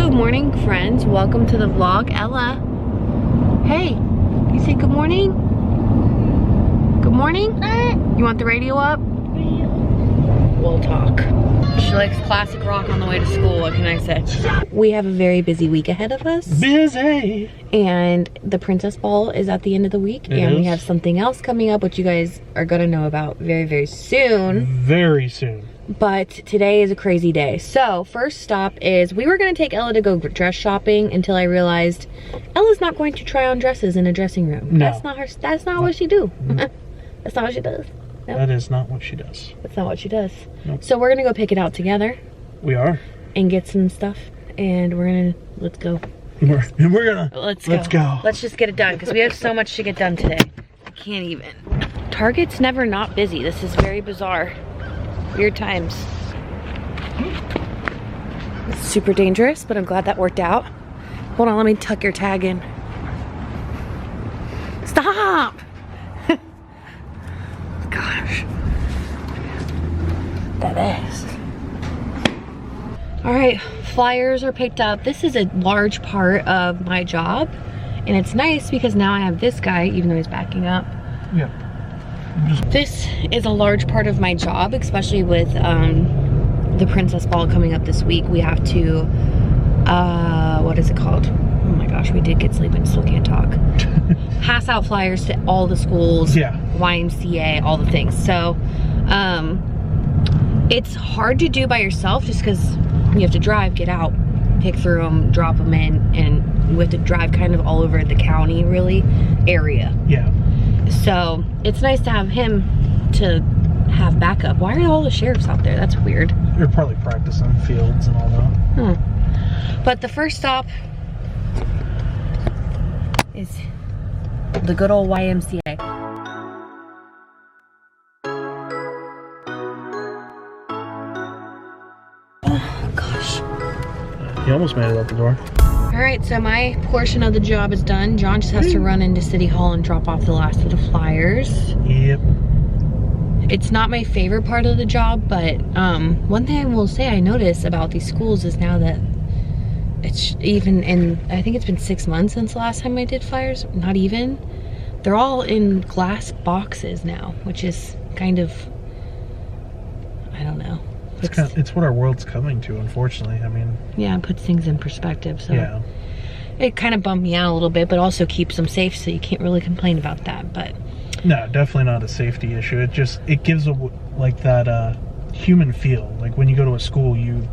Good morning, friends. Welcome to the vlog. Ella, hey, you say good morning? Good morning? You want the radio up? We'll talk. She likes classic rock on the way to school. What can I say? We have a very busy week ahead of us. Busy. And the Princess Ball is at the end of the week. We have something else coming up, which you guys are gonna know about very, very soon. Very soon. But today is a crazy day. So first stop is, we were gonna take Ella to go dress shopping until I realized Ella's not going to try on dresses in a dressing room. No. That's not what she do. That's not what she does. Nope. That is not what she does. That's not what she does. Nope. So we're gonna go pick it out together. We are. And get some stuff. And we're gonna, let's go. We're gonna, let's go. Let's just get it done because we have so much to get done today. I can't even. Target's never not busy. This is very bizarre. Weird times. It's super dangerous, but I'm glad that worked out. Hold on, let me tuck your tag in. Stop! Gosh. That is. All right, flyers are picked up. This is a large part of my job, and it's nice because now I have this guy, even though he's backing up. Yeah. This is a large part of my job, especially with the Princess Ball coming up this week. We have to, what is it called? Oh my gosh, we did get sleep and still can't talk. Pass out flyers to all the schools, yeah. YMCA, all the things. So it's hard to do by yourself just because you have to drive, get out, pick through them, drop them in, and we have to drive kind of all over the county, really, area. Yeah. So it's nice to have him to have backup. Why are all the sheriffs out there? That's weird. They're probably practicing fields and all that. But the first stop is the good old YMCA. Oh gosh. You almost made it out the door. All right, so my portion of the job is done. John just has to run into City Hall and drop off the last of the flyers. Yep. It's not my favorite part of the job, but one thing I will say I notice about these schools is now that it's even in, I think it's been 6 months since the last time I did flyers, not even. They're all in glass boxes now, which is kind of, I don't know. It's what our world's coming to, unfortunately. I mean, yeah, it puts things in perspective. So yeah, it kind of bummed me out a little bit, but also keeps them safe, so you can't really complain about that. But no, definitely not a safety issue. It gives a like that human feel. Like when you go to a school, you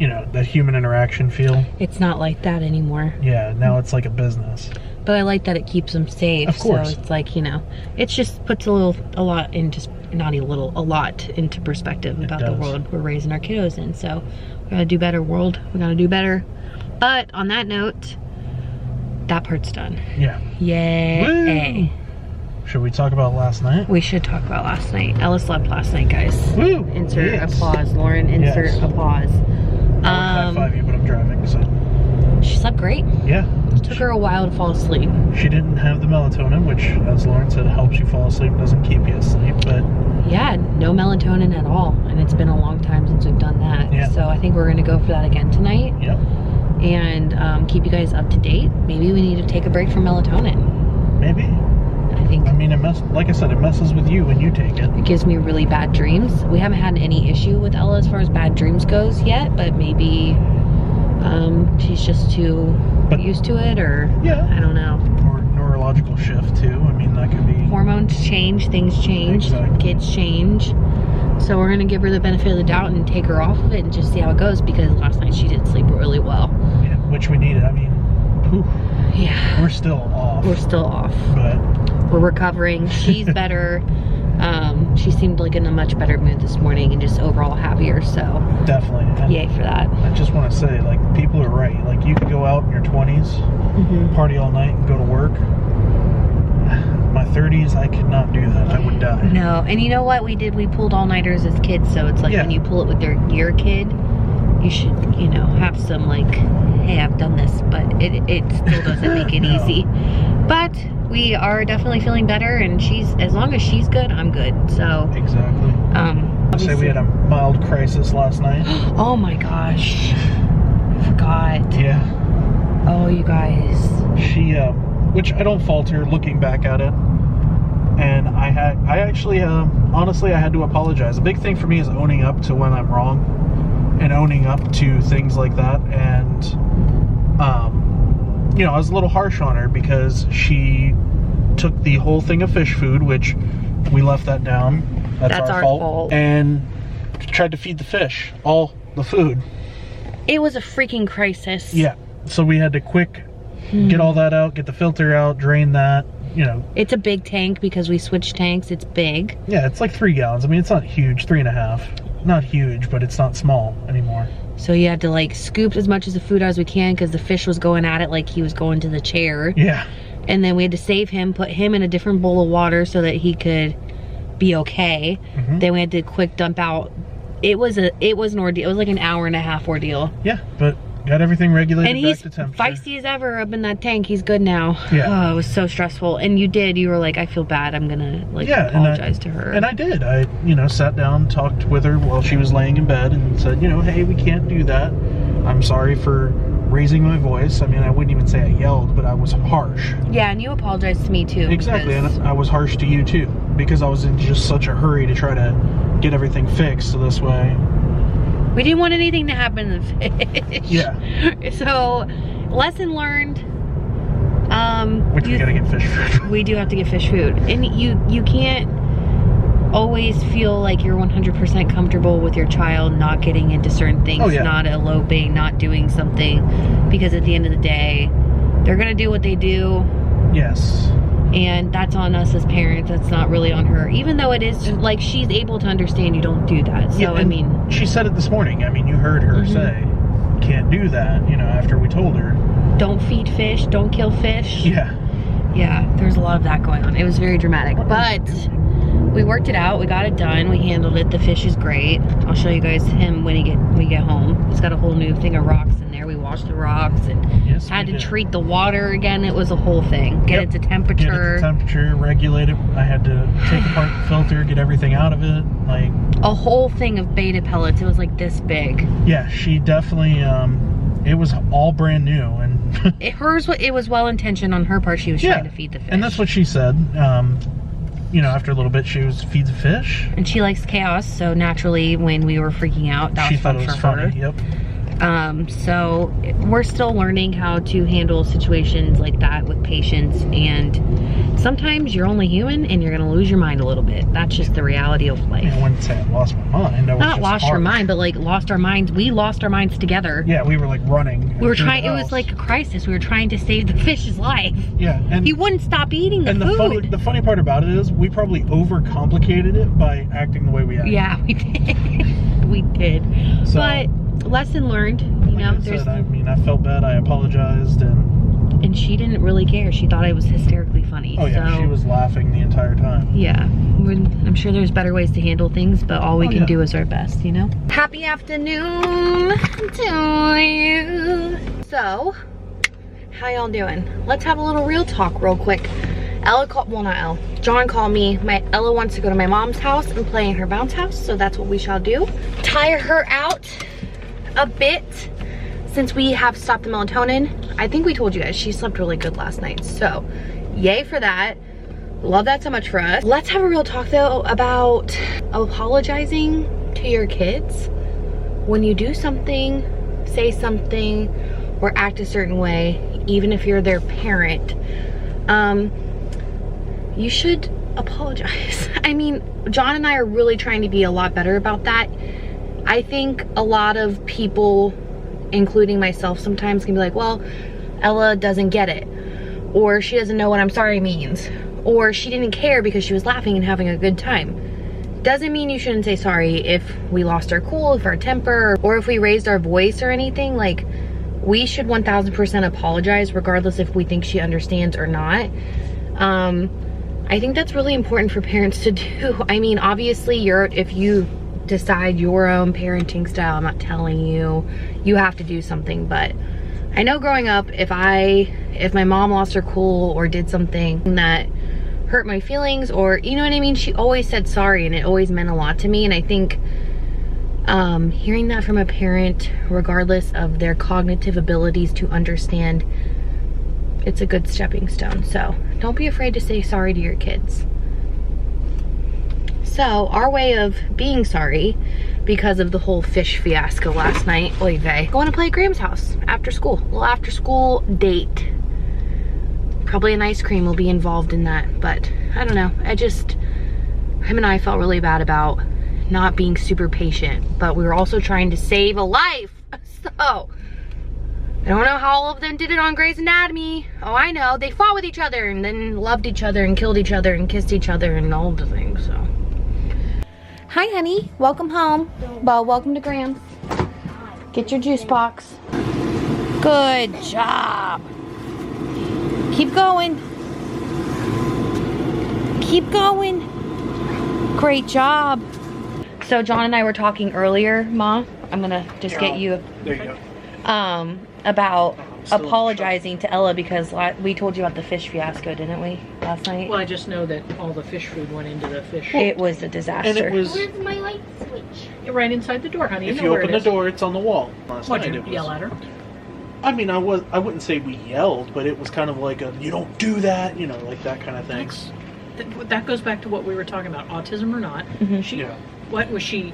know, that human interaction feel. It's not like that anymore. Yeah, now it's like a business. But I like that it keeps them safe. Of course. So it's like, you know, it just puts a lot into, not a little, a lot into perspective about the world we're raising our kiddos in. So we gotta do better, world. We gotta do better. But on that note, that part's done. Yeah. Yay. Woo. Should we talk about last night? We should talk about last night. Ella slept last night, guys. Woo. Insert applause. Lauren, insert applause. I would high five you, but I'm driving, so. She slept great. Yeah. It took her a while to fall asleep. She didn't have the melatonin, which, as Lauren said, helps you fall asleep, doesn't keep you asleep, but... Yeah, no melatonin at all, and it's been a long time since we've done that. Yeah. So I think we're gonna go for that again tonight. Yep. And keep you guys up to date. Maybe we need to take a break from melatonin. Maybe. I mean, like I said, it messes with you when you take it. It gives me really bad dreams. We haven't had any issue with Ella as far as bad dreams goes yet, but maybe she's just too used to it, or yeah, I don't know. Or neurological shift too. I mean, that could be. Hormones change, things change, exactly. Kids change. So we're gonna give her the benefit of the doubt and take her off of it and just see how it goes, because last night she did sleep really well. Yeah, which we needed. I mean, whew. Yeah. We're still off. We're still off. But we're recovering. She's better. She seemed like in a much better mood this morning and just overall happier, so definitely. And yay for that. I just want to say, like, people are right. Like, you could go out in your 20s, party all night and go to work. My 30s, I could not do that. I would die. No, and you know what we did? We pulled all-nighters as kids, so it's like when you pull it with your kid, you should, you know, have some like, hey, I've done this, but it still doesn't make it easy. But we are definitely feeling better, and as long as she's good, I'm good. So exactly. I say we had a mild crisis last night. Oh my gosh, I forgot forgot. Yeah. Oh, you guys. She, which I don't fault her looking back at it. And I actually, honestly, I had to apologize. A big thing for me is owning up to when I'm wrong and owning up to things like that. And, you know, I was a little harsh on her because she took the whole thing of fish food, which we left that down. That's our fault. And tried to feed the fish all the food. It was a freaking crisis. Yeah. So we had to quick get all that out, get the filter out, drain that, you know. It's a big tank because we switched tanks. It's big. Yeah, it's like 3 gallons. I mean, it's not huge, 3.5. Not huge, but it's not small anymore. So you had to like scoop as much of the food as we can because the fish was going at it like he was going to the chair. Yeah. And then we had to save him, put him in a different bowl of water so that he could be okay. Then we had to quick dump out. It was an ordeal. It was like an 1.5-hour ordeal. Yeah, but got everything regulated and back to temperature. And he's feisty as ever up in that tank. He's good now. Yeah. Oh, it was so stressful. And you were like, I feel bad. I'm gonna like apologize to her. And I did. I, you know, sat down, talked with her while she was laying in bed and said, you know, hey, we can't do that. I'm sorry for raising my voice. I mean, I wouldn't even say I yelled, but I was harsh. Yeah, and you apologized to me too. Exactly, and I was harsh to you too, because I was in just such a hurry to try to get everything fixed so this way. We didn't want anything to happen to the fish. Yeah. So, lesson learned. Which we gotta get fish food. We do have to get fish food. And you can't always feel like you're 100% comfortable with your child not getting into certain things, not eloping, not doing something, because at the end of the day, they're gonna do what they do. Yes. And that's on us as parents. That's not really on her. Even though it is, like, she's able to understand you don't do that. So, yeah, I mean... She said it this morning. I mean, you heard her say, can't do that, you know, after we told her. Don't feed fish. Don't kill fish. Yeah. Yeah, there's a lot of that going on. It was very dramatic. But we worked it out. We got it done. We handled it. The fish is great. I'll show you guys him when we get home. He's got a whole new thing of rocks in there. We washed the rocks and had to treat the water again. It was a whole thing. Get it to temperature. Get it to temperature, regulate it. I had to take apart the filter, get everything out of it. Like a whole thing of beta pellets. It was like this big. Yeah, she definitely, it was all brand new. And it was well-intentioned on her part. She was trying to feed the fish. And that's what she said. You know, after a little bit, she was feed the fish. And she likes chaos, so naturally, when we were freaking out, that was fun for her. She thought it was funny, yep. So we're still learning how to handle situations like that with patience, and sometimes you're only human and you're gonna lose your mind a little bit. That's just the reality of life. I wouldn't say I lost my mind. Not lost your mind, but like lost our minds. We lost our minds together. Yeah, we were like running. We were trying, it was like a crisis. We were trying to save the fish's life. Yeah. And he wouldn't stop eating the food. The funny part about it is we probably overcomplicated it by acting the way we acted. Yeah, we did. We did. So, but lesson learned, you know. I mean, I felt bad. I apologized, and she didn't really care. She thought it was hysterically funny. Oh yeah, so, she was laughing the entire time. Yeah, I'm sure there's better ways to handle things, but all we can do is our best, you know. Happy afternoon to you. So, how y'all doing? Let's have a little real talk real quick. Ella called, well, not Ella, John called me. Ella wants to go to my mom's house and play in her bounce house, so that's what we shall do. Tire her out a bit since we have stopped the melatonin. I think we told you guys she slept really good last night, so yay for that. Love that so much for us. Let's have a real talk though about apologizing to your kids when you do something, say something, or act a certain way, even if you're their parent. You should apologize. I mean, John and I are really trying to be a lot better about that. I think a lot of people, including myself, sometimes can be like, well, Ella doesn't get it, or she doesn't know what I'm sorry means, or she didn't care because she was laughing and having a good time. Doesn't mean you shouldn't say sorry if we lost our cool, if our temper, or if we raised our voice or anything. Like, we should 1000% apologize regardless if we think she understands or not. I think that's really important for parents to do. I mean, obviously, if you decide your own parenting style, I'm not telling you, you have to do something, but I know growing up, if my mom lost her cool or did something that hurt my feelings, or, you know what I mean, she always said sorry, and it always meant a lot to me. And I think Hearing that from a parent, regardless of their cognitive abilities to understand, it's a good stepping stone. So don't be afraid to say sorry to your kids. So our way of being sorry because of the whole fish fiasco last night, oy vey, going to play at Graham's house after school, a little after school date. Probably an ice cream will be involved in that, but I don't know. Him and I felt really bad about not being super patient, but we were also trying to save a life. So I don't know how all of them did it on Grey's Anatomy. Oh, I know, they fought with each other and then loved each other and killed each other and kissed each other and all the things. So hi honey, welcome home. Well, welcome to Graham's. Get your juice box. Good job. Keep going. Keep going. Great job. So John and I were talking earlier, Ma. I'm gonna just get you. There you go. About apologizing to Ella because we told you about the fish fiasco, didn't we, last night? Well, I just know that all the fish food went into the fish. It was a disaster. And it was. Where's my light switch? You're right inside the door, honey. If know you where open it the is. door, it's on the wall. Last What'd night you it was. yell at her? I mean, I wouldn't say we yelled, but it was kind of like a, you don't do that, you know, like that kind of thing. That goes back to what we were talking about, autism or not. She, Yeah. what was she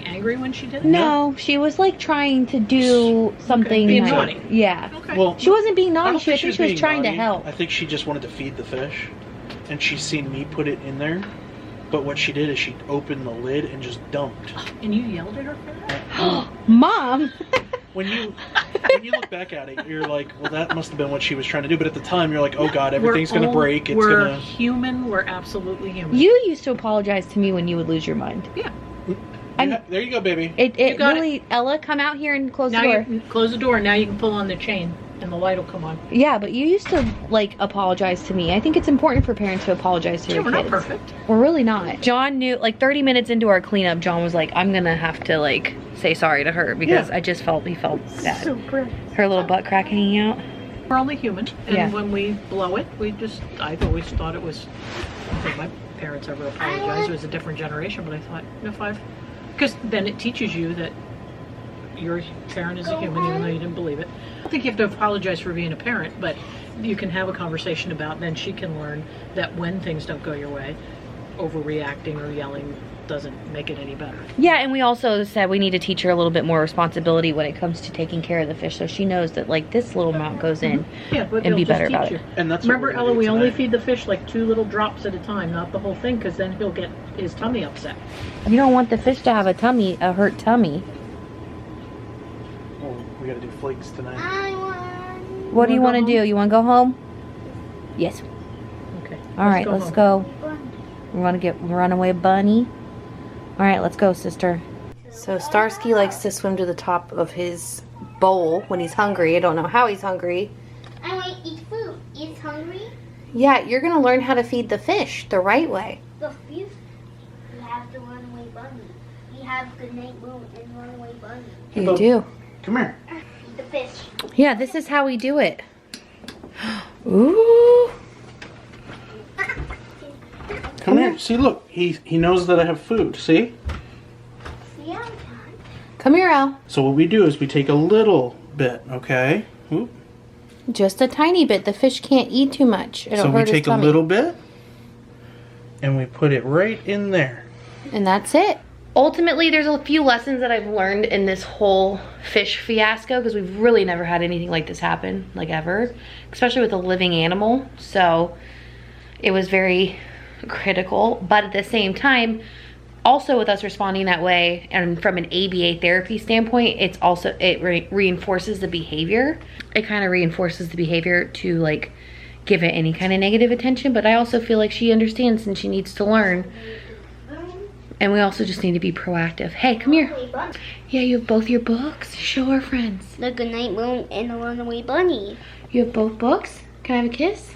angry when she did it? No, she was like trying to do something. Being like, naughty. Yeah. Okay. Well, She wasn't being I naughty. don't think She was being trying to naughty. help. I think she just wanted to feed the fish, and she seen me put it in there. But what she did is she opened the lid and just dumped. And you yelled at her for that? Mom. When you look back at it, you're like, well, that must have been what she was trying to do. But at the time, you're like, oh God, everything's going to break. It's We're going to. human. We're absolutely human. You used to apologize to me when you would lose your mind. Yeah. There you go, baby. It got really, Ella, come out here and close Now the door. you close the door. Now you can pull on the chain, and the light will come on. Yeah, but you used to like apologize to me. I think it's important for parents to apologize to Yeah, their we're kids. not perfect. We're really not. John knew, like 30 minutes into our cleanup, John was like, I'm gonna have to like say sorry to her because Yeah. I just felt bad. So gross. Her little butt crack hanging out. We're only human, and Yeah. when we blow it, I've always thought it was, I don't think my parents ever apologized. It was a different generation, but I thought, because then it teaches you that your parent is a human, even though you didn't believe it. I don't think you have to apologize for being a parent, but you can have a conversation about, then she can learn that when things don't go your way, overreacting or yelling doesn't make it any better. Yeah, and we also said we need to teach her a little bit more responsibility when it comes to taking care of the fish, so she knows that like this little amount goes in. Yeah, but And they'll be just better about teach it. you. And that's what Remember, we're gonna Ella, do we only tonight. feed the fish like 2 little drops at a time, not the whole thing, because then he'll get his tummy upset. You don't want the fish to have a hurt tummy. Well, we got to do flakes tonight. I want. What do you want wanna to go do? You want to go home? Yes. Okay. All right, let's home. go. We want to get runaway bunny. All right, let's go, sister. So Starsky likes to swim to the top of his bowl when he's hungry. I don't know how he's hungry. I want to eat food. He's hungry. Yeah, you're going to learn how to feed the fish the right way. The fish. We have the runaway bunny. We have good night moon and runaway bunny. You Bub. do. Come here. Feed the fish. Yeah, this is how we do it. Ooh. Come here. See, look. He knows that I have food. See? See how Come here, Al. So what we do is we take a little bit, okay? Oop. Just a tiny bit. The fish can't eat too much. It'll So we hurt his take a tummy. little bit and we put it right in there. And that's it. Ultimately, there's a few lessons that I've learned in this whole fish fiasco because we've really never had anything like this happen, like ever, especially with a living animal. So it was very critical, but at the same time, also with us responding that way and from an ABA therapy standpoint, it reinforces the behavior. It kind of reinforces the behavior to like give it any kind of negative attention, but I also feel like she understands and she needs to learn. And we also just need to be proactive. Hey, come here. bunny. Yeah, you have both your books. Show our friends. The good night moon and the runaway bunny. You have both books? Can I have a kiss?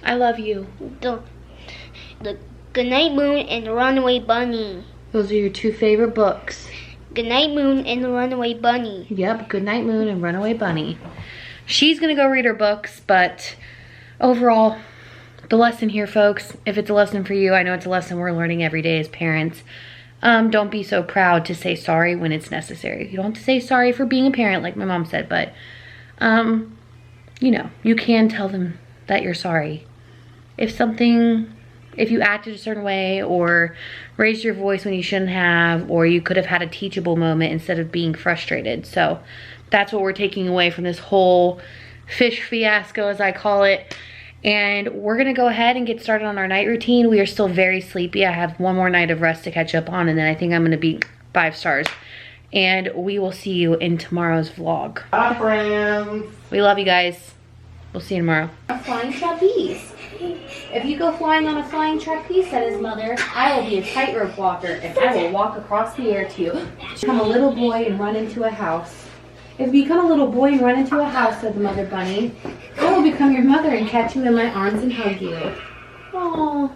I love you. The good night moon and the runaway bunny. Those are your 2 favorite books. Good night moon and the runaway bunny. Yep, Goodnight Moon and Runaway Bunny. She's gonna go read her books, but overall, the lesson here, folks, if it's a lesson for you, I know it's a lesson we're learning every day as parents. don't be so proud to say sorry when it's necessary. You don't have to say sorry for being a parent like my mom said, but you know, you can tell them that you're sorry. If you acted a certain way or raised your voice when you shouldn't have, or you could have had a teachable moment instead of being frustrated. So that's what we're taking away from this whole fish fiasco, as I call it. And we're gonna go ahead and get started on our night routine. We are still very sleepy. I have one more night of rest to catch up on, and then I think I'm gonna be 5 stars. And we will see you in tomorrow's vlog. Bye, friends. We love you guys. We'll see you tomorrow. A flying trapeze. If you go flying on a flying trapeze, said his mother, I will be a tightrope walker and I will walk across the air to you. Become a little boy and run into a house. If you become a little boy and run into a house, said the mother bunny, I will become your mother and catch you in my arms and hug you. Aww.